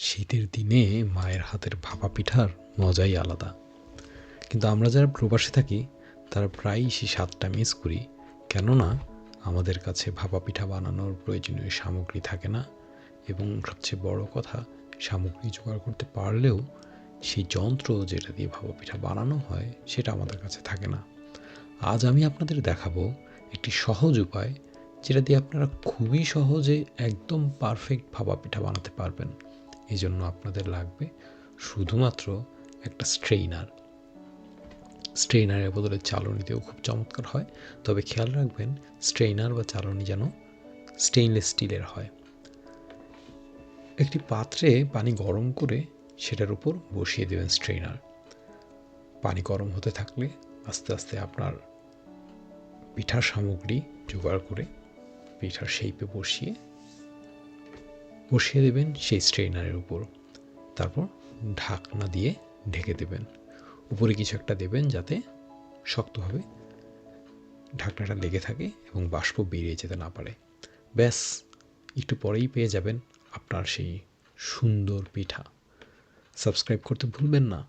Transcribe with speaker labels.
Speaker 1: শীতের দিনে মায়ের হাতের ভাপা পিঠার মজাই আলাদা। কিন্তু আমরা যারা প্রবাসে থাকি তারা প্রায়ই সেই স্বাদটা মিস করি, কেননা আমাদের কাছে ভাপা পিঠা বানানোর প্রয়োজনীয় সামগ্রী থাকে না, এবং সবচেয়ে বড় কথা, সামগ্রী জোগাড় করতে পারলেও সেই যন্ত্র যেটা দিয়ে ভাপা পিঠা বানানো হয় সেটা আমাদের কাছে থাকে না। আজ আমি আপনাদের দেখাবো একটি সহজ উপায়, যেটা দিয়ে আপনারা খুবই সহজে একদম পারফেক্ট ভাপা পিঠা বানাতে পারবেন। এই জন্য আপনাদের লাগবে শুধুমাত্র একটা স্ট্রেইনার। স্ট্রেইনারের বদলে চালনিতেও খুব চমৎকার হয়, তবে খেয়াল রাখবেন স্ট্রেইনার বা চালনি যেন স্টেইনলেস স্টিলের হয়। একটি পাত্রে পানি গরম করে সেটার উপর বসিয়ে দেবেন স্ট্রেইনার। পানি গরম হতে থাকলে আস্তে আস্তে আপনার পিঠার সামগ্রী জোগাড় করে পিঠার শেপে বসিয়ে দেবেন সেই স্ট্রেইনারের উপর। তারপর ঢাকনা দিয়ে ঢেকে দেবেন। উপরে কিছু একটা দেবেন যাতে শক্তভাবে ঢাকনাটা লেগে থাকে এবং বাষ্প বেরিয়ে যেতে না পারে। ব্যাস, একটু পরেই পেয়ে যাবেন আপনার সেই সুন্দর পিঠা। সাবস্ক্রাইব করতে ভুলবেন না।